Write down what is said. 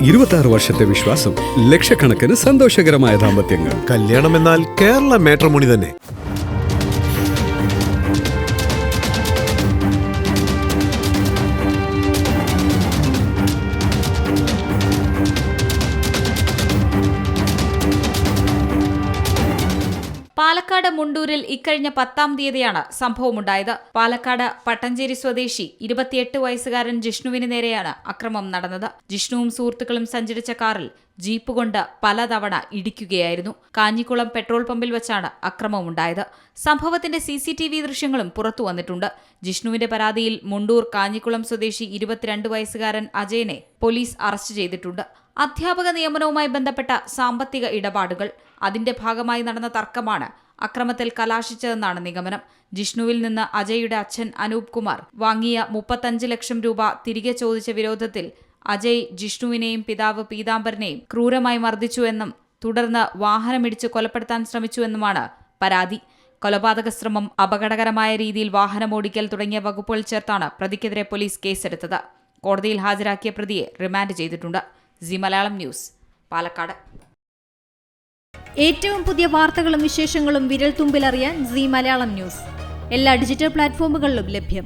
26 വർഷത്തെ വിശ്വാസം, ലക്ഷക്കണക്കിന് സന്തോഷകരമായ ദാമ്പത്യങ്ങൾ. കല്യാണം എന്നാൽ കേരള മാട്രിമോണി തന്നെ. പാലക്കാട് മുണ്ടൂരിൽ ഇക്കഴിഞ്ഞ 10-ാം തീയതിയാണ് സംഭവമുണ്ടായത്. പാലക്കാട് പട്ടഞ്ചേരി സ്വദേശി 28 വയസ്സുകാരൻ ജിഷ്ണുവിന് നേരെയാണ് അക്രമം നടന്നത്. ജിഷ്ണുവും സുഹൃത്തുക്കളും സഞ്ചരിച്ച കാറിൽ ജീപ്പ് കൊണ്ട് പലതവണ ഇടിക്കുകയായിരുന്നു. കാഞ്ഞിക്കുളം പെട്രോൾ പമ്പിൽ വെച്ചാണ് അക്രമമുണ്ടായത്. സംഭവത്തിന്റെ CCTV ദൃശ്യങ്ങളും പുറത്തു വന്നിട്ടുണ്ട്. ജിഷ്ണുവിന്റെ പരാതിയിൽ മുണ്ടൂർ കാഞ്ഞിക്കുളം സ്വദേശി 22 വയസ്സുകാരൻ അജയനെ പോലീസ് അറസ്റ്റ് ചെയ്തിട്ടുണ്ട്. അധ്യാപക നിയമനവുമായി ബന്ധപ്പെട്ട സാമ്പത്തിക ഇടപാടുകൾ, അതിന്റെ ഭാഗമായി നടന്ന തർക്കമാണ് അക്രമത്തിൽ കലാശിച്ചതെന്നാണ് നിഗമനം. ജിഷ്ണുവിൽ നിന്ന് അജയുടെ അച്ഛൻ അനൂപ് കുമാർ വാങ്ങിയ 35 ലക്ഷം രൂപ തിരികെ ചോദിച്ച വിരോധത്തിൽ അജയ് ജിഷ്ണുവിനെയും പിതാവ് പീതാംബരനെയും ക്രൂരമായി മർദ്ദിച്ചുവെന്നും തുടർന്ന് വാഹനമിടിച്ച് കൊലപ്പെടുത്താൻ ശ്രമിച്ചുവെന്നുമാണ് പരാതി. കൊലപാതക ശ്രമം, അപകടകരമായ രീതിയിൽ വാഹനമോടിക്കൽ തുടങ്ങിയ വകുപ്പുകൾ ചേർത്താണ് പ്രതിക്കെതിരെ പോലീസ് കേസെടുത്തത്. കോടതിയിൽ ഹാജരാക്കിയ പ്രതിയെ റിമാൻഡ് ചെയ്തിട്ടുണ്ട്. C Malayalam news, Palakkad. ഏറ്റവും പുതിയ വാർത്തകളും വിശേഷങ്ങളും വിരൽത്തുമ്പിലറിയാൻ സി മലയാളം ന്യൂസ് എല്ലാ ഡിജിറ്റൽ പ്ലാറ്റ്ഫോമുകളിലും ലഭ്യം.